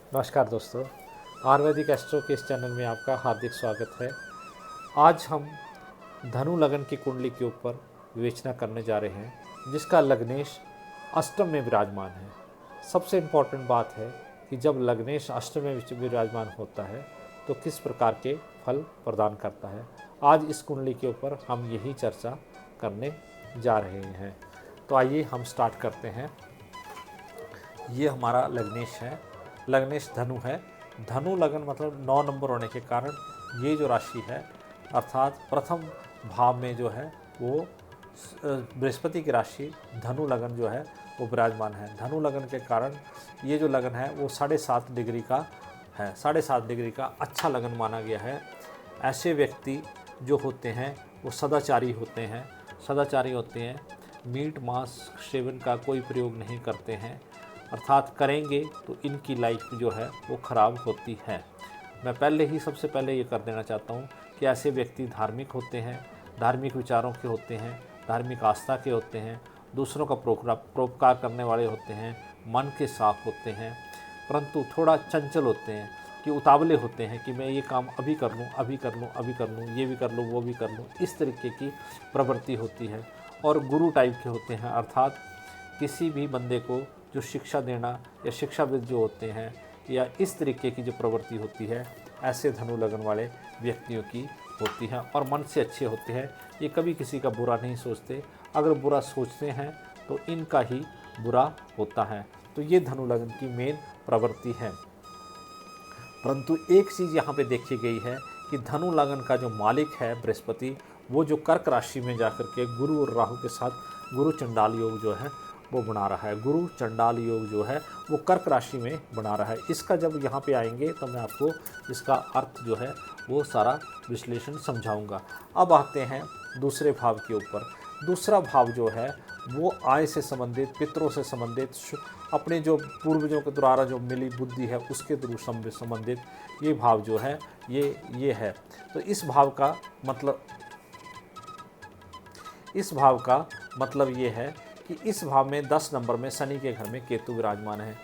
नमस्कार दोस्तों, आयुर्वेदिक एस्ट्रो के इस चैनल में आपका हार्दिक स्वागत है। आज हम धनु लगन की कुंडली के ऊपर विवेचना करने जा रहे हैं, जिसका लग्नेश अष्टम में विराजमान है। सबसे इम्पॉर्टेंट बात है कि जब लग्नेश अष्टम में विराजमान होता है तो किस प्रकार के फल प्रदान करता है। आज इस कुंडली के ऊपर हम यही चर्चा करने जा रहे हैं। तो आइए हम स्टार्ट करते हैं। ये हमारा लग्नेश है। लग्नेश धनु है। धनु लगन मतलब 9 नंबर होने के कारण ये जो राशि है अर्थात प्रथम भाव में जो है वो बृहस्पति की राशि धनु लगन जो है वो विराजमान है। धनु लगन के कारण ये जो लगन है वो 7.5 डिग्री का है। 7.5 डिग्री का अच्छा लगन माना गया है। ऐसे व्यक्ति जो होते हैं वो सदाचारी होते हैं। सदाचारी होते हैं, मीट मांस सेवन का कोई प्रयोग नहीं करते हैं, अर्थात करेंगे तो इनकी लाइफ जो है वो ख़राब होती है। मैं पहले ही सबसे पहले ये कर देना चाहता हूँ कि ऐसे व्यक्ति धार्मिक होते हैं, धार्मिक विचारों के होते हैं, धार्मिक आस्था के होते हैं, दूसरों का परोपकार करने वाले होते हैं, मन के साफ होते हैं, परंतु थोड़ा चंचल होते हैं कि उतावले होते हैं कि मैं ये काम अभी कर लूँ, अभी कर लूँ, अभी कर लूँ, ये भी कर लूँ, वो भी कर लूँ, इस तरीके की प्रवृत्ति होती है। और गुरु टाइप के होते हैं, अर्थात किसी भी बंदे को जो शिक्षा देना या शिक्षाविद जो होते हैं या इस तरीके की जो प्रवृत्ति होती है, ऐसे धनु लगन वाले व्यक्तियों की होती है और मन से अच्छे होते हैं। ये कभी किसी का बुरा नहीं सोचते, अगर बुरा सोचते हैं तो इनका ही बुरा होता है। तो ये धनु लगन की मेन प्रवृत्ति है। परंतु एक चीज़ यहाँ पे देखी गई है कि धनु लगन का जो मालिक है बृहस्पति, वो जो कर्क राशि में जाकर के गुरु और राहु के साथ गुरु चंडाल योग जो है वो बना रहा है। गुरु चंडाल योग जो है वो कर्क राशि में बना रहा है। इसका जब यहाँ पे आएंगे तो मैं आपको इसका अर्थ जो है वो सारा विश्लेषण समझाऊंगा। अब आते हैं दूसरे भाव के ऊपर। दूसरा भाव जो है वो आय से संबंधित, पितरों से संबंधित, अपने जो पूर्वजों के द्वारा जो मिली बुद्धि है उसके थ्रू संबंधित ये भाव जो है ये है। तो इस भाव का मतलब ये है कि इस भाव में 10 नंबर में शनि के घर में केतु विराजमान है।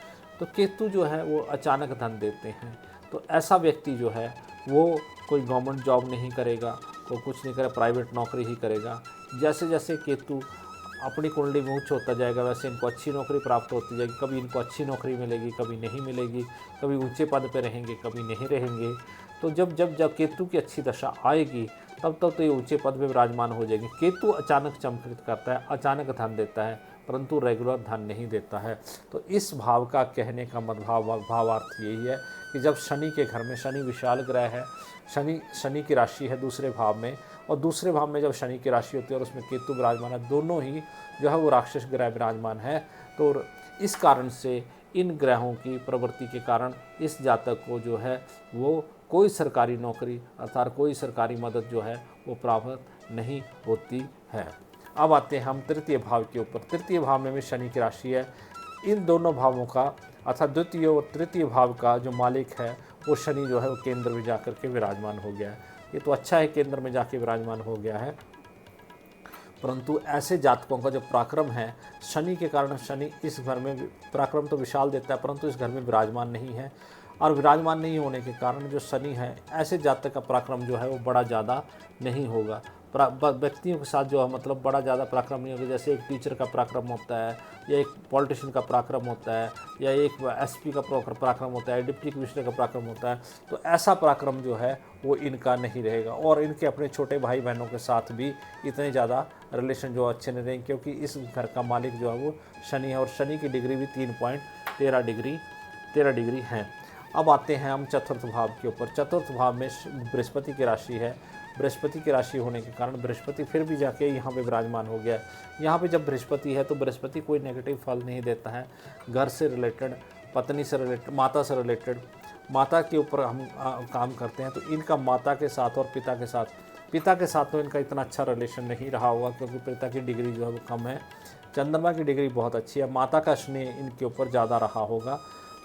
तो केतु जो है वो अचानक धन देते हैं। तो ऐसा व्यक्ति जो है वो कोई गवर्नमेंट जॉब नहीं करेगा, कोई कुछ नहीं करेगा, प्राइवेट नौकरी ही करेगा। जैसे जैसे केतु अपनी कुंडली में उच्च होता जाएगा वैसे इनको अच्छी नौकरी प्राप्त होती जाएगी। कभी इनको अच्छी नौकरी मिलेगी, कभी नहीं मिलेगी, कभी ऊंचे पद पे रहेंगे, कभी नहीं रहेंगे। तो जब केतु की अच्छी दशा आएगी तब तो ये ऊंचे पद पे विराजमान हो जाएंगे। केतु अचानक चमत्कृत करता है, अचानक धन देता है, परंतु रेगुलर धन नहीं देता है। तो इस भाव का कहने का भावार्थ यही है कि जब शनि के घर में, शनि विशाल ग्रह है, शनि की राशि है दूसरे भाव में, और दूसरे भाव में जब शनि की राशि होती है और उसमें केतु विराजमान है, दोनों ही जो है वो राक्षस ग्रह विराजमान है। तो इस कारण से इन ग्रहों की प्रवृत्ति के कारण इस जातक को जो है वो कोई सरकारी नौकरी अर्थात कोई सरकारी मदद जो है वो प्राप्त नहीं होती है। अब आते हैं हम तृतीय भाव के ऊपर। तृतीय भाव में भी शनि की राशि है। इन दोनों भावों का अर्थात द्वितीय और तृतीय भाव का जो मालिक है वो शनि जो है वो केंद्र में जाकर के विराजमान हो गया है। ये तो अच्छा है, केंद्र में जाके विराजमान हो गया है, परंतु ऐसे जातकों का जो पराक्रम है शनि के कारण, शनि इस घर में पराक्रम तो विशाल देता है परंतु इस घर में विराजमान नहीं है, और विराजमान नहीं होने के कारण जो शनि है ऐसे जातक का पराक्रम जो है वो बड़ा ज़्यादा नहीं होगा। व्यक्तियों के साथ जो है मतलब बड़ा ज़्यादा पराक्रम नहीं होगा। जैसे एक टीचर का पराक्रम होता है, या एक पॉलिटिशियन का पराक्रम होता है, या एक एसपी का पराक्रम होता है, डिप्टी कमिश्नर का पराक्रम होता है। तो ऐसा पराक्रम जो है वो इनका नहीं रहेगा, और इनके अपने छोटे भाई बहनों के साथ भी इतने ज़्यादा रिलेशन जो अच्छे नहीं रहेंगे, क्योंकि इस घर का मालिक जो है वो शनि है, और शनि की डिग्री भी 13 डिग्री है। अब आते हैं हम चतुर्थ भाव के ऊपर। चतुर्थ भाव में बृहस्पति की राशि है। बृहस्पति की राशि होने के कारण बृहस्पति फिर भी जाके यहाँ पे विराजमान हो गया है। यहाँ पे जब बृहस्पति है तो बृहस्पति कोई नेगेटिव फल नहीं देता है। घर से रिलेटेड, पत्नी से रिलेटेड, माता से रिलेटेड, माता के ऊपर हम काम करते हैं। तो इनका माता के साथ और पिता के साथ तो इनका इतना अच्छा रिलेशन नहीं रहा होगा, क्योंकि पिता की डिग्री जो है वो कम है, चंद्रमा की डिग्री बहुत अच्छी है, माता का स्नेह इनके ऊपर ज़्यादा रहा होगा।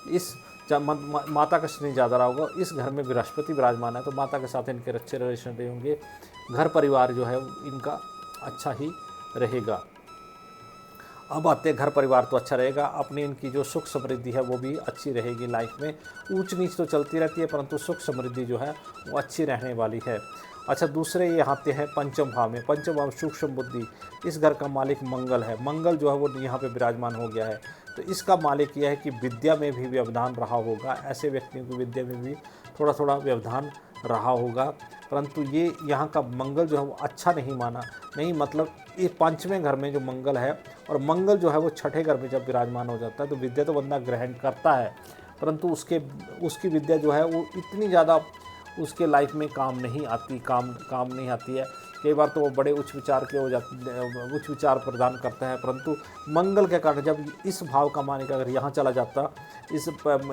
इस माता का स्नेह ज़्यादा रहा होगा। इस घर में बृहस्पति विराजमान है तो माता के साथ इनके अच्छे रिलेशन रहे होंगे। घर परिवार जो है इनका अच्छा ही रहेगा। अब आते हैं घर परिवार तो अच्छा रहेगा, अपनी इनकी जो सुख समृद्धि है वो भी अच्छी रहेगी। लाइफ में ऊंच नीच तो चलती रहती है, परंतु सुख समृद्धि जो है वो अच्छी रहने वाली है। अच्छा, दूसरे ये आते हैं पंचम भाव में। पंचम भाव सूक्ष्म बुद्धि, इस घर का मालिक मंगल है। मंगल जो है वो यहाँ पे विराजमान हो गया है, तो इसका मालिक यह है कि विद्या में भी व्यवधान रहा होगा। ऐसे व्यक्तियों को विद्या में भी थोड़ा थोड़ा व्यवधान रहा होगा, परंतु ये यहाँ का मंगल जो है वो अच्छा नहीं माना। नहीं मतलब ये पांचवें घर में जो मंगल है, और मंगल जो है वो छठे घर में जब विराजमान हो जाता है तो विद्या तो बंदा ग्रहण करता है, परंतु उसकी विद्या जो है वो इतनी ज़्यादा उसके लाइफ में काम नहीं आती, काम नहीं आती है। कई बार तो वो बड़े उच्च विचार के हो जाते, उच्च विचार प्रदान करता है, परंतु मंगल के कारण जब इस भाव का मानिक अगर यहाँ चला जाता,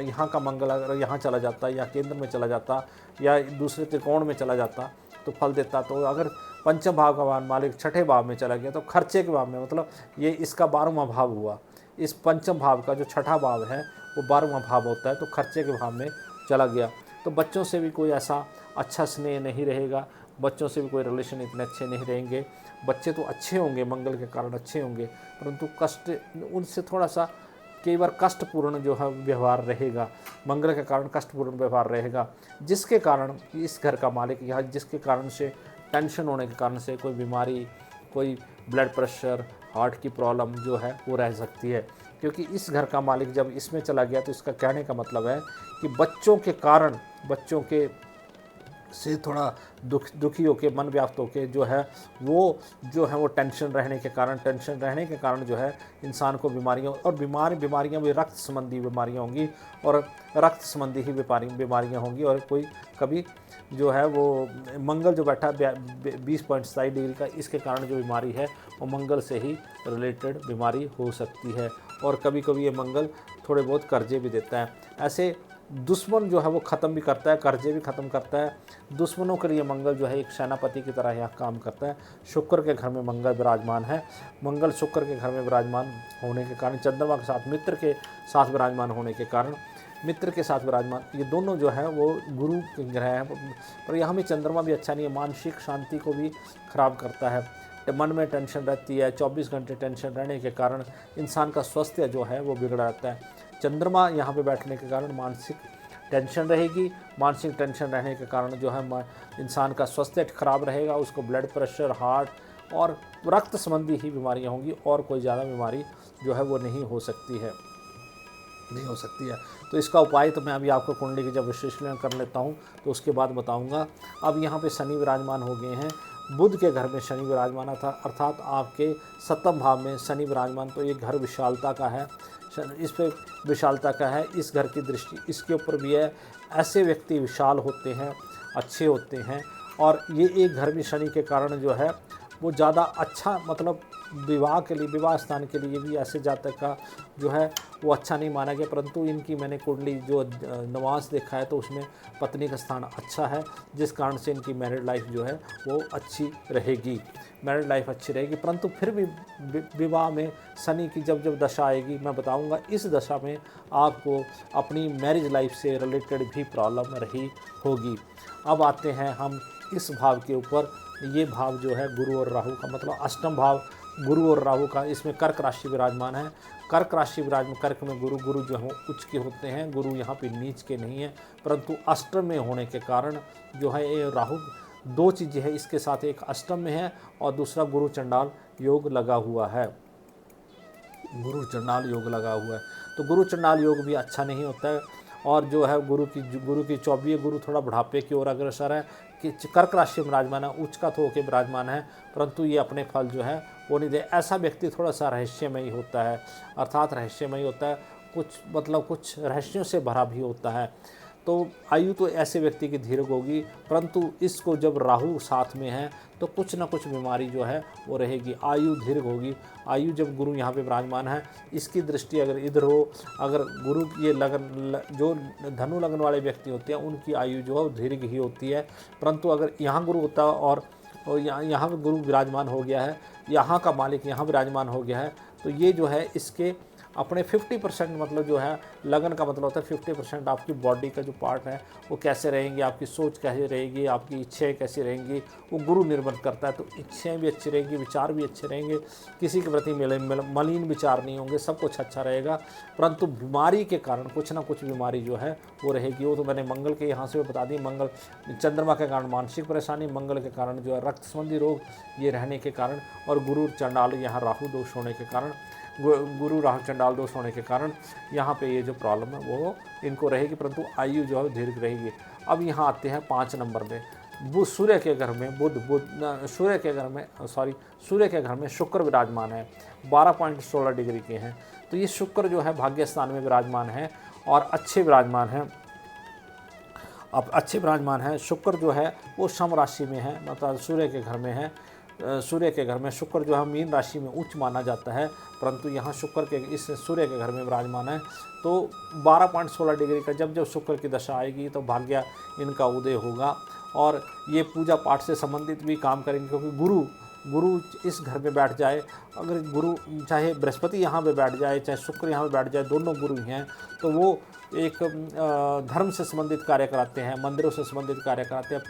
यहाँ का मंगल अगर यहाँ चला जाता या केंद्र में चला जाता या दूसरे त्रिकोण में चला जाता तो फल देता। तो अगर पंचम भाव का मालिक छठे भाव में चला गया तो खर्चे के भाव में, मतलब ये इसका 12वां भाव हुआ। इस पंचम भाव का जो छठा भाव है वो 12वां भाव होता है, तो खर्चे के भाव में चला गया। तो बच्चों से भी कोई ऐसा अच्छा स्नेह नहीं रहेगा, बच्चों से भी कोई रिलेशन इतने अच्छे नहीं रहेंगे। बच्चे तो अच्छे होंगे, मंगल के कारण अच्छे होंगे, परंतु कष्ट उनसे थोड़ा सा कई बार कष्टपूर्ण जो है व्यवहार रहेगा। मंगल के कारण कष्टपूर्ण व्यवहार रहेगा, जिसके कारण इस घर का मालिक यहाँ, जिसके कारण से टेंशन होने के कारण से कोई बीमारी, कोई ब्लड प्रेशर, हार्ट की प्रॉब्लम जो है वो रह सकती है। क्योंकि इस घर का मालिक जब इसमें चला गया तो इसका कहने का मतलब है कि बच्चों के कारण, बच्चों के से थोड़ा दुखी होके, मन व्याप्त होके जो है वो टेंशन रहने के कारण जो है इंसान को बीमारियां, और बीमारियां भी रक्त संबंधी बीमारियां होंगी, और रक्त संबंधी ही बीमारियां होंगी। और कोई कभी जो है वो मंगल जो बैठा 20.27 डिग्री का, इसके कारण जो बीमारी है वो मंगल से ही रिलेटेड बीमारी हो सकती है। और कभी कभी ये मंगल थोड़े बहुत कर्जे भी देता है। ऐसे दुश्मन जो है वो ख़त्म भी करता है, कर्जे भी ख़त्म करता है। दुश्मनों के लिए मंगल जो है एक सेनापति की तरह यहाँ काम करता है। शुक्र के घर में मंगल विराजमान है। मंगल शुक्र के घर में विराजमान होने के कारण, चंद्रमा के साथ मित्र के साथ विराजमान होने के कारण, मित्र के साथ विराजमान, ये दोनों जो है वो गुरु के ग्रह हैं। पर यहाँ में चंद्रमा भी अच्छा नहीं है, मानसिक शांति को भी खराब करता है। मन में टेंशन रहती है, 24 घंटे टेंशन रहने के कारण इंसान का स्वास्थ्य जो है वो बिगड़ जाता है। चंद्रमा यहाँ पे बैठने के कारण मानसिक टेंशन रहेगी। मानसिक टेंशन रहने के कारण जो है इंसान का स्वास्थ्य खराब रहेगा, उसको ब्लड प्रेशर, हार्ट और रक्त संबंधी ही बीमारियाँ होंगी, और कोई ज़्यादा बीमारी जो है वो नहीं हो सकती है। तो इसका उपाय तो मैं अभी आपको कुंडली की जब विश्लेषण कर लेता हूँ तो उसके बाद बताऊँगा। अब यहाँ पे शनि विराजमान हो गए हैं, बुध के घर में शनि विराजमान था, अर्थात आपके 7वें भाव में शनि विराजमान। तो ये घर विशालता का है, इस पे विशालता का है, इस घर की दृष्टि इसके ऊपर भी है। ऐसे व्यक्ति विशाल होते हैं, अच्छे होते हैं, और ये एक घर में शनि के कारण जो है वो ज़्यादा अच्छा, मतलब विवाह के लिए, विवाह स्थान के लिए भी ऐसे जातक का जो है वो अच्छा नहीं माना गया। परंतु इनकी मैंने कुंडली जो नवांश देखा है तो उसमें पत्नी का स्थान अच्छा है, जिस कारण से इनकी मैरिड लाइफ जो है वो अच्छी रहेगी, मैरिड लाइफ अच्छी रहेगी। परंतु फिर भी विवाह में शनि की जब जब दशा आएगी मैं बताऊंगा, इस दशा में आपको अपनी मैरिज लाइफ से रिलेटेड भी प्रॉब्लम रही होगी। अब आते हैं हम इस भाव के ऊपर। ये भाव जो है गुरु और राहु का, मतलब अष्टम भाव गुरु और राहु का, इसमें कर्क राशि विराजमान है। कर्क राशि विराजमान, कर्क में गुरु जो है उच्च के होते हैं, गुरु यहाँ पे नीच के नहीं है, परंतु अष्टम में होने के कारण जो है ये राहु, दो चीज़ें हैं इसके साथ, एक अष्टम में है और दूसरा गुरु चंडाल योग लगा हुआ है, गुरु चंडाल योग लगा हुआ है। तो गुरु चंडाल योग भी अच्छा नहीं होता है। और जो है गुरु की 24 गुरु थोड़ा बुढ़ापे की ओर अग्रसर है, कि कर्क राशि में विराजमान है, उच्च का तो होकर विराजमान है, परंतु ये अपने फल जो है वो नहीं दे। ऐसा व्यक्ति थोड़ा सा रहस्यमयी होता है, अर्थात रहस्यमयी होता है, कुछ रहस्यों से भरा भी होता है। तो आयु तो ऐसे व्यक्ति की दीर्घ होगी, परंतु इसको जब राहु साथ में है तो कुछ ना कुछ बीमारी जो है वो रहेगी, आयु दीर्घ होगी। आयु जब गुरु यहाँ पे विराजमान है, इसकी दृष्टि अगर इधर हो, अगर गुरु ये लगन, जो धनु लगन वाले व्यक्ति होते हैं उनकी आयु जो है वो दीर्घ ही होती है। परंतु अगर यहाँ गुरु होता और यहाँ पे गुरु विराजमान हो गया है, यहाँ का मालिक यहाँ विराजमान हो गया है, तो ये जो है इसके अपने 50% मतलब जो है लगन का मतलब होता है 50% आपकी बॉडी का जो पार्ट है वो कैसे रहेंगे, आपकी सोच कैसे रहेगी, आपकी इच्छाएं कैसी रहेंगी, वो गुरु निर्भर करता है। तो इच्छाएं भी अच्छी रहेंगी, विचार भी अच्छे रहेंगे, किसी के प्रति मलिन विचार नहीं होंगे, सब कुछ अच्छा रहेगा। परंतु बीमारी के कारण कुछ ना कुछ बीमारी जो है वो रहेगी। वो तो मैंने मंगल के यहाँ से बता दी, मंगल चंद्रमा के कारण मानसिक परेशानी, मंगल के कारण जो है रक्त संबंधी रोग ये रहने के कारण, और गुरु चंडाल यहाँ राहु दोष होने के कारण, गुरु राहु चंडाल दोष होने के कारण यहाँ पे ये जो प्रॉब्लम है वो इनको रहेगी, परंतु आयु जो है दीर्घ रहेगी। अब यहाँ आते हैं 5 नंबर में, बुध सूर्य के घर में, सूर्य के घर में शुक्र विराजमान है, 12.16 डिग्री के हैं। तो ये शुक्र जो है भाग्य स्थान में विराजमान है और अच्छे विराजमान है। अब अच्छे विराजमान है, शुक्र जो है वो सम राशि में है, मतलब सूर्य के घर में है। सूर्य के घर में शुक्र जो है मीन राशि में उच्च माना जाता है, परंतु यहाँ शुक्र के इस सूर्य के घर में विराजमान है। तो 12.16 डिग्री का जब शुक्र की दशा आएगी तो भाग्य इनका उदय होगा, और ये पूजा पाठ से संबंधित भी काम करेंगे, क्योंकि गुरु इस घर में बैठ जाए, अगर गुरु चाहे बृहस्पति यहाँ पे बैठ जाए, चाहे शुक्र यहाँ पे बैठ जाए, दोनों गुरु ही हैं, तो वो एक धर्म से संबंधित कार्य कराते हैं, मंदिरों से संबंधित कार्य कराते हैं,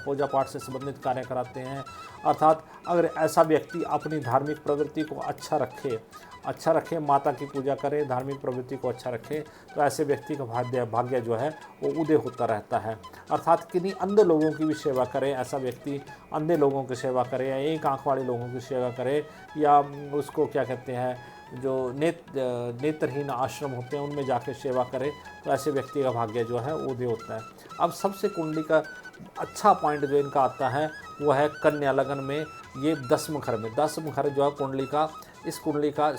पूजा पाठ से संबंधित कार्य कराते हैं। अर्थात अगर ऐसा व्यक्ति अपनी धार्मिक प्रवृत्ति को अच्छा रखे, माता की पूजा करे, धार्मिक प्रवृत्ति को अच्छा रखे, तो ऐसे व्यक्ति का भाग्य जो है वो उदय होता रहता है। अर्थात किन्हीं अंधे लोगों की भी सेवा करे, ऐसा व्यक्ति अंधे लोगों की सेवा करे, या एक आँख वाले लोगों की सेवा करे, या उसको क्या कहते हैं जो नेत्रहीन आश्रम होते हैं उनमें जाकर सेवा करे, तो ऐसे व्यक्ति का भाग्य जो है उदय होता है। अब सबसे कुंडली का अच्छा पॉइंट जो इनका आता है वो है कन्या लगन में, ये 10वें घर में, 10वें घर जो है कुंडली का, इस कुंडली का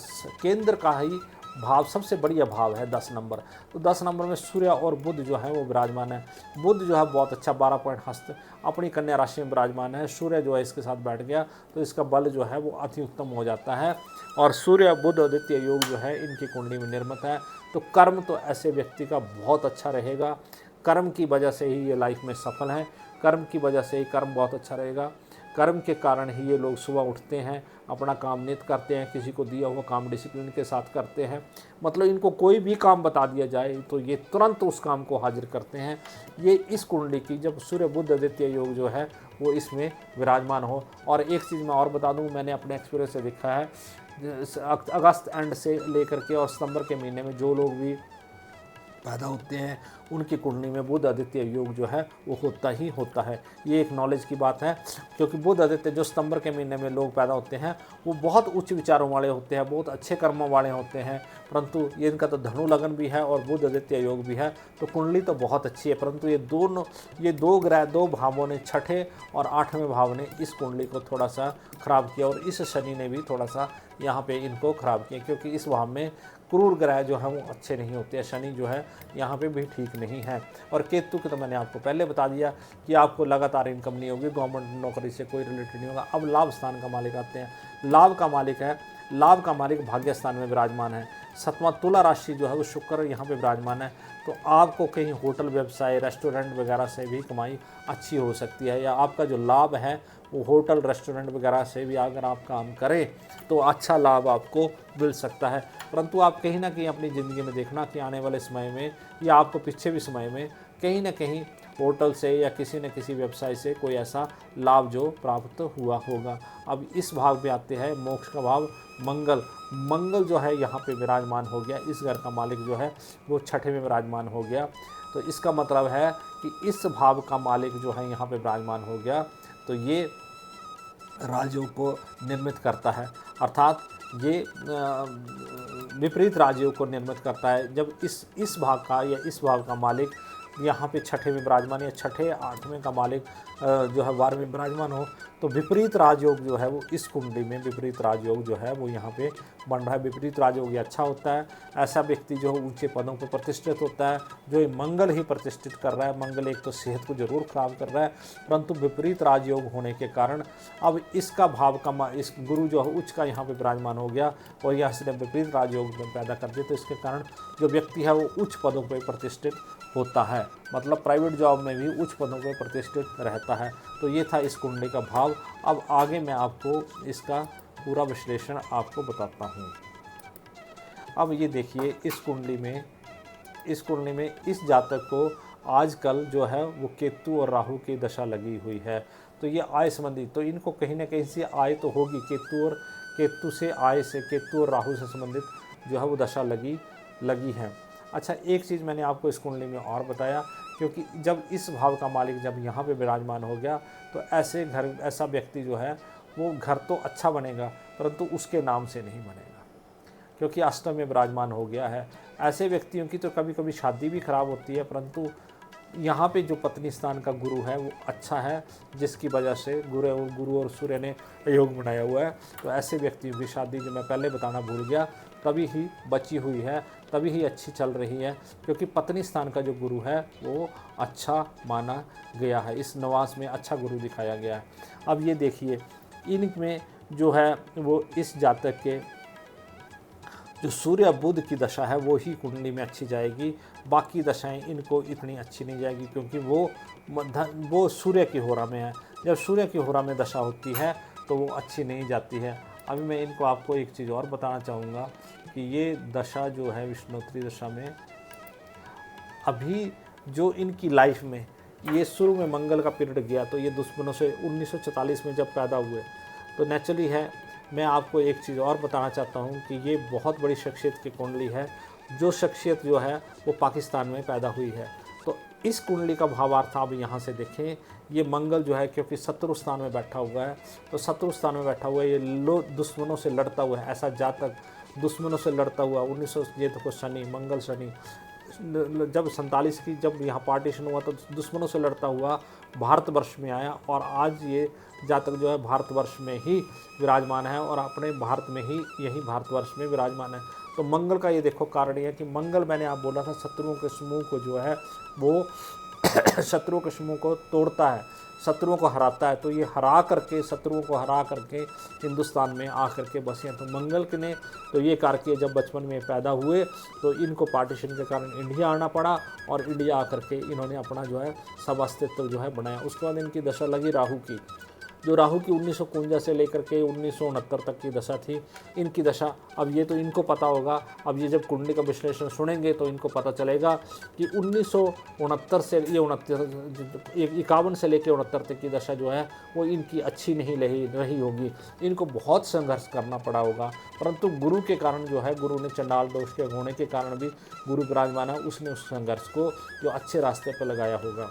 केंद्र का ही भाव सबसे बढ़िया भाव है 10 नंबर। तो 10 नंबर में सूर्य और बुध जो है वो विराजमान है। बुध जो है बहुत अच्छा 12 पॉइंट हस्त अपनी कन्या राशि में विराजमान है। सूर्य जो है इसके साथ बैठ गया तो इसका बल जो है वो अति उत्तम हो जाता है, और सूर्य बुध आदित्य योग जो है इनकी कुंडली में निर्मित है। तो कर्म तो ऐसे व्यक्ति का बहुत अच्छा रहेगा, कर्म की वजह से ही ये लाइफ में सफल हैं, कर्म की वजह से ही कर्म बहुत अच्छा रहेगा। कर्म के कारण ही ये लोग सुबह उठते हैं, अपना काम नित करते हैं, किसी को दिया हुआ काम डिसिप्लिन के साथ करते हैं, मतलब इनको कोई भी काम बता दिया जाए तो ये तुरंत उस काम को हाजिर करते हैं। ये इस कुंडली की जब सूर्य बुध आदित्य योग जो है वो इसमें विराजमान हो। और एक चीज़ मैं और बता दूं, मैंने अपने एक्सपीरियंस से देखा है, अगस्त एंड से लेकर के और सितंबर के महीने में जो लोग भी पैदा होते हैं उनकी कुंडली में बुध आदित्य योग जो है वो होता ही होता है। ये एक नॉलेज की बात है, क्योंकि बुध आदित्य जो सितंबर के महीने में लोग पैदा होते हैं वो बहुत उच्च विचारों वाले होते हैं, बहुत अच्छे कर्मों वाले होते हैं, परंतु ये इनका तो धनु लगन भी है और बुध आदित्य योग भी है, तो कुंडली तो बहुत अच्छी है। परंतु ये दो ग्रह, 2 भावों ने, छठे और 8वें भाव ने इस कुंडली को थोड़ा सा खराब किया, और इस शनि ने भी थोड़ा सा यहाँ पे इनको खराब किया, क्योंकि इस भाव में क्रूर ग्रह जो है वो अच्छे नहीं होते हैं। शनि जो है यहाँ पे भी ठीक नहीं है, और केतु की तो मैंने आपको पहले बता दिया कि आपको लगातार इनकम नहीं होगी, गवर्नमेंट नौकरी से कोई रिलेटेड नहीं होगा। अब लाभ स्थान का मालिक आते हैं। लाभ का मालिक है, लाभ का मालिक भाग्य स्थान में विराजमान है। 7वां तुला राशि जो है वो शुक्र यहाँ पे विराजमान है, तो आपको कहीं होटल व्यवसाय, रेस्टोरेंट वगैरह से भी कमाई अच्छी हो सकती है, या आपका जो लाभ है वो होटल रेस्टोरेंट वगैरह से भी अगर आप काम करें तो अच्छा लाभ आपको मिल सकता है। परंतु आप कहीं ना कहीं अपनी ज़िंदगी में देखना कि आने वाले समय में या आपको पीछे भी समय में कहीं ना कहीं होटल से या किसी न किसी व्यवसाय से कोई ऐसा लाभ जो प्राप्त हुआ होगा। अब इस भाव में आते हैं मोक्ष का भाव मंगल जो है यहाँ पे विराजमान हो गया, इस घर का मालिक जो है वो छठे में विराजमान हो गया। तो इसका मतलब है कि इस भाव का मालिक जो है यहाँ पे विराजमान हो गया, तो ये राजयोग को निर्मित करता है, अर्थात ये विपरीत राजयोग को निर्मित करता है। जब इस भाग का या इस भाव का मालिक यहाँ पे छठे में विराजमान या छठे 8वें का मालिक जो है 12वें में विराजमान हो, तो विपरीत राजयोग जो है वो इस कुंडली में विपरीत राजयोग जो है वो यहाँ पे बन रहा है। विपरीत राजयोग ये अच्छा होता है, ऐसा व्यक्ति जो ऊंचे पदों पर प्रतिष्ठित होता है, जो ये मंगल ही प्रतिष्ठित कर रहा है। मंगल एक तो सेहत को जरूर खराब कर रहा है, परंतु विपरीत राजयोग होने के कारण अब इसका भाव का इस गुरु जो है उच्च का यहाँ पे विराजमान हो गया और यह सिर्फ विपरीत राजयोग में पैदा कर दिया, तो इसके कारण जो व्यक्ति है वो उच्च पदों पर प्रतिष्ठित होता है, मतलब प्राइवेट जॉब में भी उच्च पदों पर प्रतिष्ठित रहता है। तो ये था इस कुंडली का भाव। अब आगे मैं आपको इसका पूरा विश्लेषण आपको बताता हूँ। अब ये देखिए इस कुंडली में इस जातक को आजकल जो है वो केतु और राहु की दशा लगी हुई है। तो ये आय संबंधी, तो इनको कहीं ना कहीं से आय तो होगी, केतु से आय से, केतु और राहु से संबंधित जो है वो दशा लगी है। अच्छा, एक चीज़ मैंने आपको इस कुंडली में और बताया, क्योंकि जब इस भाव का मालिक जब यहाँ पे विराजमान हो गया तो ऐसा व्यक्ति जो है वो घर तो अच्छा बनेगा परंतु उसके नाम से नहीं बनेगा, क्योंकि अष्टम में विराजमान हो गया है। ऐसे व्यक्तियों की तो कभी कभी शादी भी खराब होती है, परंतु यहाँ पे जो पत्नी स्थान का गुरु है वो अच्छा है, जिसकी वजह से गुरु और सूर्य ने योग बनाया हुआ है। तो ऐसे व्यक्तियों की शादी, जो मैं पहले बताना भूल गया, तभी ही बची हुई है, तभी ही अच्छी चल रही है, क्योंकि पत्नी स्थान का जो गुरु है वो अच्छा माना गया है, इस नवास में अच्छा गुरु दिखाया गया है। अब ये देखिए इनमें जो है वो इस जातक के जो सूर्य बुध की दशा है वो ही कुंडली में अच्छी जाएगी, बाकी दशाएं इनको इतनी अच्छी नहीं जाएगी, क्योंकि वो सूर्य की होरा में है। जब सूर्य की होरा में दशा होती है तो वो अच्छी नहीं जाती है। अभी मैं इनको आपको एक चीज़ और बताना चाहूँगा कि ये दशा जो है विष्णुत्री दशा में, अभी जो इनकी लाइफ में ये शुरू में मंगल का पीरियड गया, तो ये दुश्मनों से 1944 में जब पैदा हुए, तो नेचुरली है। मैं आपको एक चीज़ और बताना चाहता हूँ कि ये बहुत बड़ी शख्सियत की कुंडली है, जो शख्सियत जो है वो पाकिस्तान में पैदा हुई है। तो इस कुंडली का भावार्थ आप यहाँ से देखें, ये मंगल जो है क्योंकि शत्रु स्थान में बैठा हुआ है, तो शत्रु स्थान में बैठा हुआ है, ये दुश्मनों से लड़ता हुआ है, ऐसा जातक दुश्मनों से लड़ता हुआ 1900, ये देखो शनि, मंगल शनि, जब 47 की जब यहाँ पार्टीशन हुआ तो दुश्मनों से लड़ता हुआ भारतवर्ष में आया, और आज ये जातक जो है भारतवर्ष में ही विराजमान है और अपने भारत में ही, यही भारतवर्ष में विराजमान है। तो मंगल का ये देखो कारण ये है कि मंगल, मैंने आप बोला था, शत्रुओं के समूह को जो है वो शत्रुओं के समूह को तोड़ता है, शत्रुओं को हराता है। तो ये शत्रुओं को हरा करके हिंदुस्तान में आ करके बसे हैं। तो मंगल के ने तो ये कार्य किए, जब बचपन में पैदा हुए तो इनको पार्टीशन के कारण इंडिया आना पड़ा, और इंडिया आकर के इन्होंने अपना जो है सब अस्तित्व जो है बनाया। उसके बाद इनकी दशा लगी राहु की, जो राहु की 1951 से लेकर के 1969 तक की दशा थी इनकी दशा। अब ये तो इनको पता होगा, अब ये जब कुंडली का विश्लेषण सुनेंगे तो इनको पता चलेगा कि 1969 से ये 51 से लेकर 69 तक की दशा जो है वो इनकी अच्छी नहीं रही होगी, इनको बहुत संघर्ष करना पड़ा होगा। परंतु गुरु के कारण जो है, गुरु ने चंडाल दोष के होने के कारण भी गुरु विराजमान है, उसने उस संघर्ष को जो अच्छे रास्ते पर लगाया होगा।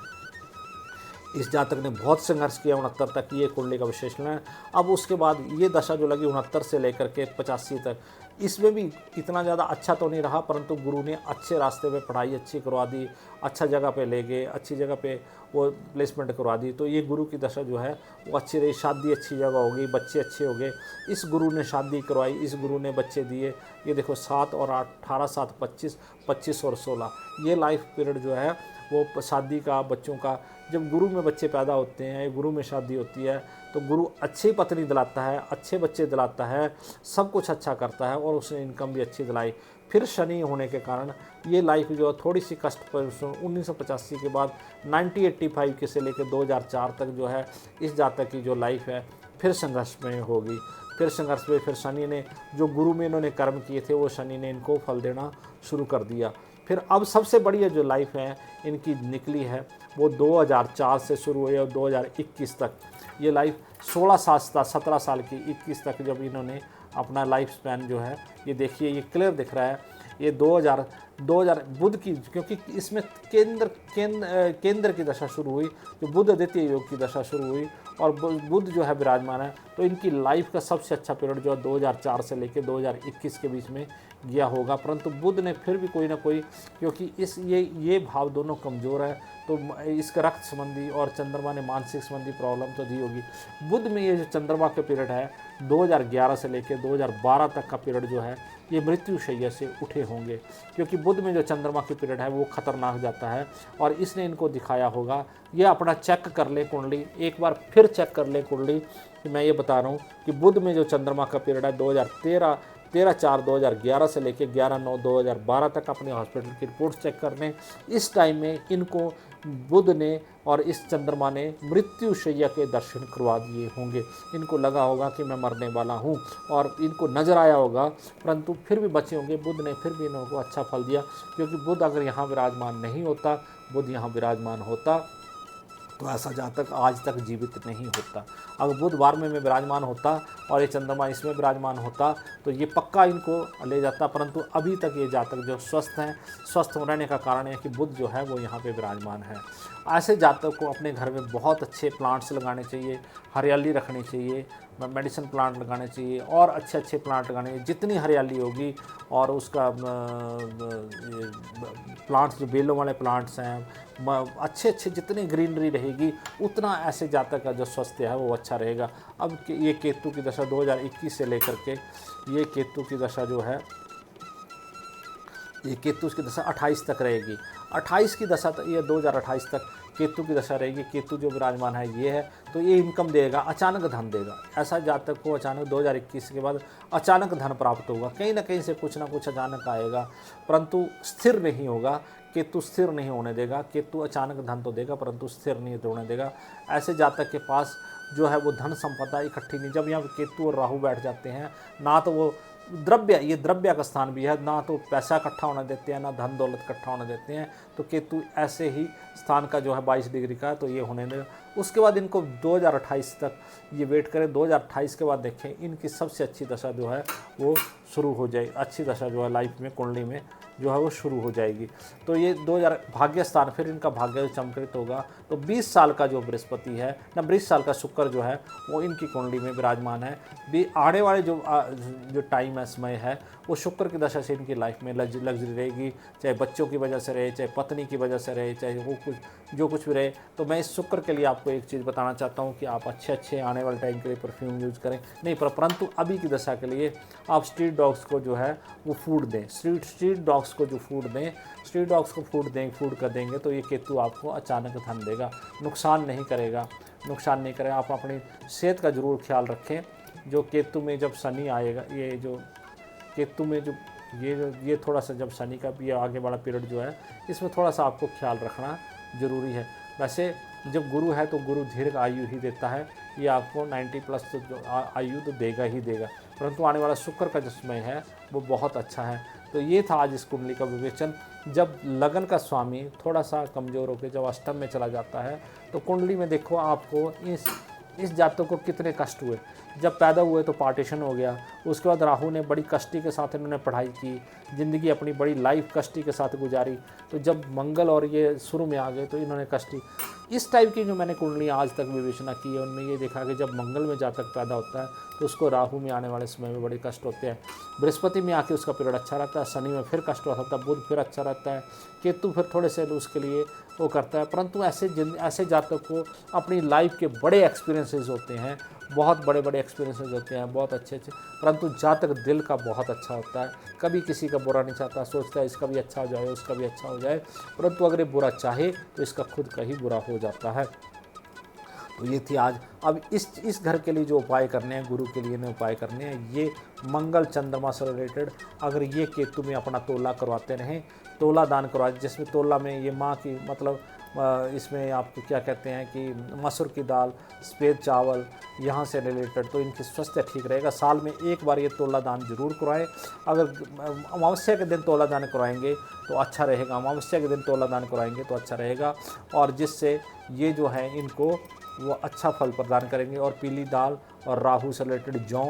इस जातक ने बहुत संघर्ष किया 69 तक, ये कुंडली का विश्लेषण है। अब उसके बाद ये दशा जो लगी 69 से लेकर के 85 तक, इसमें भी इतना ज़्यादा अच्छा तो नहीं रहा, परंतु गुरु ने अच्छे रास्ते पे पढ़ाई अच्छी करवा दी, अच्छा जगह पे ले गए, अच्छी जगह पे वो प्लेसमेंट करवा दी। तो ये गुरु की दशा जो है वो अच्छी रही, शादी अच्छी जगह हो गई, बच्चे अच्छे हो गए। इस गुरु ने शादी करवाई, इस गुरु ने बच्चे दिए। ये देखो 7 और 8, 18, 7, 25, 25 और 16, ये लाइफ पीरियड जो है वो शादी का, बच्चों का, जब गुरु में बच्चे पैदा होते हैं, गुरु में शादी होती है, तो गुरु अच्छी पत्नी दिलाता है, अच्छे बच्चे दिलाता है, सब कुछ अच्छा करता है, और उसने इनकम भी अच्छी दिलाई। फिर शनि होने के कारण ये लाइफ जो है थोड़ी सी कष्ट पर 1985 के बाद 1985 के से लेकर 2004 तक जो है इस जातक की जो लाइफ है फिर संघर्ष में होगी। फिर संघर्ष में फिर शनि ने, जो गुरु में इन्होंने कर्म किए थे, वो शनि ने इनको फल देना शुरू कर दिया। फिर अब सबसे बड़ी जो लाइफ है इनकी निकली है वो 2004 से शुरू हुई और 2021 तक ये लाइफ 16 साल 17 साल की 21 तक जब इन्होंने अपना लाइफ स्पैन जो है, ये देखिए ये क्लियर दिख रहा है, ये 2000 बुध की, क्योंकि इसमें केंद्र की दशा शुरू हुई, जो बुध द्वितीय योग की दशा शुरू हुई और बुध जो है विराजमान है, तो इनकी लाइफ का सबसे अच्छा पीरियड जो है 2004 से लेकर 2021 के बीच में गया होगा। परंतु बुध ने फिर भी कोई ना कोई, क्योंकि ये भाव दोनों कमज़ोर है, तो इसका रक्त संबंधी और चंद्रमा ने मानसिक संबंधी प्रॉब्लम तो दी होगी। बुध में ये जो चंद्रमा का पीरियड है 2011 से लेकर 2012 तक का पीरियड जो है ये मृत्यु शैया से उठे होंगे, क्योंकि बुध में जो चंद्रमा की पीरियड है वो खतरनाक जाता है, और इसने इनको दिखाया होगा। ये अपना चेक कर ले कुंडली, एक बार फिर चेक कर ले कुंडली कि मैं ये बता रहा हूँ कि बुध में जो चंद्रमा का पीरियड है 2013 13/4/2011 से लेकर 11/9/2012 तक अपने हॉस्पिटल की रिपोर्ट चेक कर लें। इस टाइम में इनको बुध ने और इस चंद्रमा ने मृत्यु शैया के दर्शन करवा दिए होंगे। इनको लगा होगा कि मैं मरने वाला हूँ और इनको नजर आया होगा, परंतु फिर भी बचे होंगे। बुध ने फिर भी इनको अच्छा फल दिया, क्योंकि बुध अगर यहाँ विराजमान नहीं होता, बुध यहाँ विराजमान होता तो ऐसा जातक आज तक जीवित नहीं होता। अगर बुध 12वें में विराजमान होता और ये चंद्रमा इसमें विराजमान होता तो ये पक्का इनको ले जाता, परंतु अभी तक ये जातक जो स्वस्थ हैं, स्वस्थ रहने का कारण है कि बुध जो है वो यहाँ पे विराजमान है। ऐसे जातक को अपने घर में बहुत अच्छे प्लांट्स लगाने चाहिए, हरियाली रखनी चाहिए, मेडिसिन प्लांट लगाने चाहिए और अच्छे अच्छे प्लांट लगाने चाहिए। जितनी हरियाली होगी और उसका प्लांट्स जो बेलों वाले प्लांट्स हैं, अच्छे अच्छे जितनी ग्रीनरी रहेगी उतना ऐसे जातक का जो स्वास्थ्य है वो अच्छा रहेगा। अब ये केतु की दशा 2021 से लेकर के ये केतु की दशा जो है, ये केतु की दशा 28 तक रहेगी। 28 की दशा तक, ये 2028 तक केतु की दशा रहेगी। केतु जो विराजमान है ये है, तो ये इनकम देगा, अचानक धन देगा। ऐसा जातक को अचानक 2021 के बाद अचानक धन प्राप्त होगा, कहीं ना कहीं से कुछ ना कुछ अचानक आएगा, परंतु स्थिर नहीं होगा। केतु स्थिर नहीं होने देगा। केतु अचानक धन तो देगा परंतु स्थिर नहीं होने देगा। ऐसे जातक के पास जो है वो धन संपदा इकट्ठी नहीं। जब यहाँ केतु और राहु बैठ जाते हैं, ना तो वो द्रव्य, ये द्रव्य का स्थान भी है, ना तो पैसा इकट्ठा होने देते हैं, ना धन दौलत इकट्ठा होने देते हैं। तो केतु ऐसे ही स्थान का जो है 22 डिग्री का, तो ये होने देगा। उसके बाद इनको 2028 तक ये वेट करें। 2028 के बाद देखें इनकी सबसे अच्छी दशा जो है वो शुरू हो जाएगी। अच्छी दशा जो है लाइफ में, कुंडली में जो है वो शुरू हो जाएगी। तो ये 2000 भाग्य स्थान, फिर इनका भाग्य चमकृत होगा। तो 20 साल का जो बृहस्पति है ना, 20 साल का शुक्र जो है वो इनकी कुंडली में विराजमान है। भी आने वाले जो टाइम है, समय है, वो शुक्र की दशा से इनकी लाइफ में लग्जरी रहेगी, चाहे बच्चों की वजह से रहे, चाहे पत्नी की वजह से रहे, चाहे वो कुछ जो कुछ भी रहे। तो मैं इस शुक्र के लिए आपको एक चीज़ बताना चाहता हूँ कि आप अच्छे अच्छे आने वाले टाइम के लिए परफ्यूम यूज़ करें, नहीं परंतु अभी की दशा के लिए आप स्ट्रीट डॉग्स को जो है वो फूड दें। स्ट्रीट डॉग्स को जो फूड दें, स्ट्रीट डॉग्स को फूड कर देंगे तो ये केतु आपको अचानक धन देगा, नुकसान नहीं करेगा। आप अपनी सेहत का ज़रूर ख्याल रखें। जो केतु में जब शनि आएगा, ये जो केतु में जो ये थोड़ा सा जब शनि का भी आगे वाला पीरियड जो है, इसमें थोड़ा सा आपको ख्याल रखना ज़रूरी है। वैसे जब गुरु है तो गुरु दीर्घ आयु ही देता है, ये आपको 90+ तो आयु तो देगा ही देगा, परंतु आने वाला शुक्र का जो समय है वो बहुत अच्छा है। तो ये था आज इस कुंडली का विवेचन। जब लगन का स्वामी थोड़ा सा कमज़ोर होकर जब अष्टम में चला जाता है तो कुंडली में देखो आपको इस जातकों को कितने कष्ट हुए। जब पैदा हुए तो पार्टीशन हो गया, उसके बाद राहु ने बड़ी कष्टी के साथ इन्होंने पढ़ाई की, ज़िंदगी अपनी बड़ी लाइफ कष्टी के साथ गुजारी। तो जब मंगल और ये शुरू में आ गए तो इन्होंने कष्टी, इस टाइप की जो मैंने कुंडली आज तक विवेचना की है उनमें ये देखा कि जब मंगल में जातक पैदा होता है तो उसको राहु में आने वाले समय में बड़े कष्ट होते हैं। बृहस्पति में आके उसका पीरियड अच्छा रहता है, शनि में फिर कष्ट होता है, बुध फिर अच्छा रहता है, केतु फिर थोड़े से उसके लिए वो करता है। परंतु ऐसे जातक को अपनी लाइफ के बड़े एक्सपीरियंसेस होते हैं, बहुत बड़े बड़े एक्सपीरियंसेस होते हैं, बहुत अच्छे अच्छे। परंतु जातक दिल का बहुत अच्छा होता है, कभी किसी का बुरा नहीं चाहता, सोचता है इसका भी अच्छा हो जाए, उसका भी अच्छा हो जाए, परंतु अगर ये बुरा चाहे तो इसका खुद का ही बुरा हो जाता है। तो ये थी आज। अब इस घर के लिए जो उपाय करने हैं, गुरु के लिए ने उपाय करने हैं, ये मंगल चंद्रमा से रिलेटेड अगर ये केतु में अपना तोला करवाते रहें, तोला दान करवाए, जिसमें तोला में ये माँ की मतलब इसमें आपको क्या कहते हैं कि मसूर की दाल, सफ़ेद चावल, यहाँ से रिलेटेड, तो इनकी स्वास्थ्य ठीक रहेगा। साल में एक बार ये तोला दान जरूर करवाएं। अगर अमावस्या के दिन तोला दान करवाएंगे तो अच्छा रहेगा, अमावस्या के दिन तोला दान करवाएंगे तो अच्छा रहेगा, और जिससे ये जो है इनको वो अच्छा फल प्रदान करेंगे। और पीली दाल और राहु से रिलेटेड जौ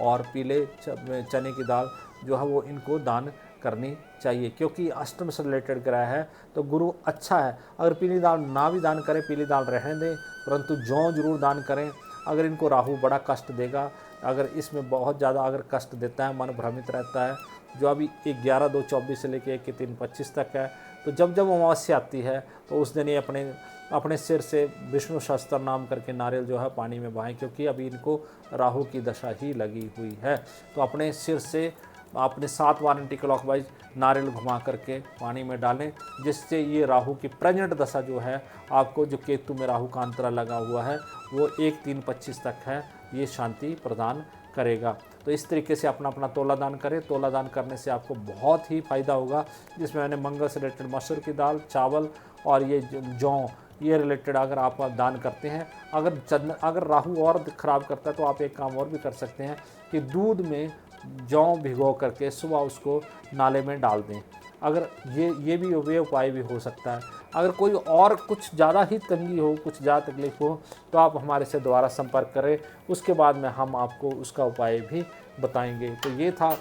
और पीले चने की दाल जो है वो इनको दान करनी चाहिए, क्योंकि अष्टम से रिलेटेड ग्रह है तो गुरु अच्छा है। अगर पीली दाल ना भी दान करें, पीली दाल रहने दें, परंतु जौ जरूर दान करें। अगर इनको राहु बड़ा कष्ट देगा, अगर इसमें बहुत ज़्यादा अगर कष्ट देता है, मन भ्रमित रहता है, जो अभी 11/2/24 से लेकर 1/3/25 तक है, तो जब अमावस्या आती है तो उस दिन ये अपने सिर से विष्णु सहस्त्र नाम करके नारियल जो है पानी में बहाएं, क्योंकि अभी इनको राहु की दशा ही लगी हुई है। तो अपने सिर से आपने 7 बार एंटी क्लॉकवाइज नारियल घुमा करके पानी में डालें, जिससे ये राहु की प्रेजेंट दशा जो है आपको, जो केतु में राहु का अंतरा लगा हुआ है वो 1/3/25 तक है, ये शांति प्रदान करेगा। तो इस तरीके से अपना अपना तोला दान करें। तोला दान करने से आपको बहुत ही फ़ायदा होगा, जिसमें मैंने मंगल से रिलेटेड मसूर की दाल, चावल और ये जौ, ये रिलेटेड अगर आप दान करते हैं। अगर राहु और ख़राब करता है तो आप एक काम और भी कर सकते हैं कि दूध में जौ भिगो करके सुबह उसको नाले में डाल दें। अगर ये भी वे उपाय भी हो सकता है। अगर कोई और कुछ ज़्यादा ही तंगी हो, कुछ ज़्यादा तकलीफ हो, तो आप हमारे से दोबारा संपर्क करें, उसके बाद में हम आपको उसका उपाय भी बताएंगे। तो ये था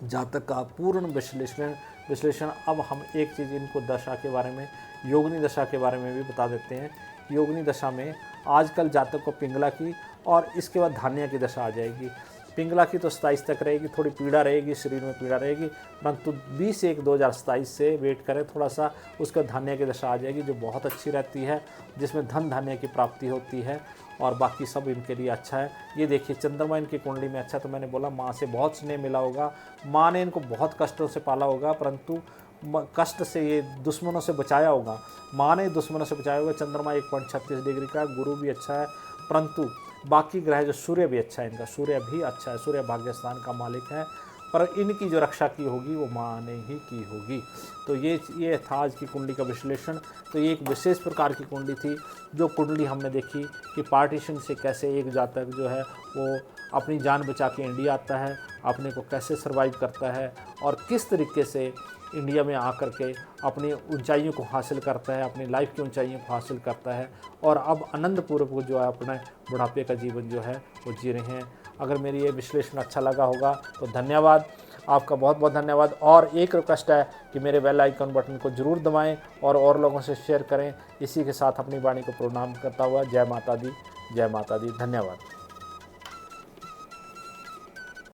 जातक का पूर्ण विश्लेषण। अब हम एक चीज़ इनको दशा के बारे में, योगिनी दशा के बारे में भी बता देते हैं। योगिनी दशा में आजकल जातक को पिंगला की और इसके बाद धान्या की दशा आ जाएगी। पिंगला की तो 27 तक रहेगी, थोड़ी पीड़ा रहेगी, शरीर में पीड़ा रहेगी, परंतु 20/1/2027 से वेट करें थोड़ा सा, उसका धान्य की दशा आ जाएगी जो बहुत अच्छी रहती है, जिसमें धन धान्य की प्राप्ति होती है और बाकी सब इनके लिए अच्छा है। ये देखिए चंद्रमा इनकी कुंडली में अच्छा, तो मैंने बोला माँ से बहुत स्नेह मिला होगा, माँ ने इनको बहुत कष्टों से पाला होगा, परंतु कष्ट से ये दुश्मनों से बचाया होगा, माँ ने दुश्मनों से बचाया होगा। चंद्रमा 1.36 डिग्री का, गुरु भी अच्छा है, परंतु बाकी ग्रह जो सूर्य भी अच्छा है, इनका सूर्य भी अच्छा है, सूर्य भाग्य स्थान का मालिक है, पर इनकी जो रक्षा की होगी वो माँ ने ही की होगी। तो ये था आज की कुंडली का विश्लेषण। तो ये एक विशेष प्रकार की कुंडली थी, जो कुंडली हमने देखी कि पार्टीशन से कैसे एक जातक जो है वो अपनी जान बचा के इंडिया आता है, अपने को कैसे सर्वाइव करता है और किस तरीके से इंडिया में आकर के अपनी ऊंचाइयों को हासिल करता है, अपनी लाइफ की ऊंचाइयों को हासिल करता है और अब आनंदपूर्वक जो है अपने बुढ़ापे का जीवन जो है वो जी रहे हैं। अगर मेरी ये विश्लेषण अच्छा लगा होगा तो धन्यवाद, आपका बहुत बहुत धन्यवाद। और एक रिक्वेस्ट है कि मेरे बेल आइकन बटन को ज़रूर दबाएं और लोगों से शेयर करें। इसी के साथ अपनी वाणी को प्रणाम करता हुआ जय माता दी, जय माता दी। धन्यवाद।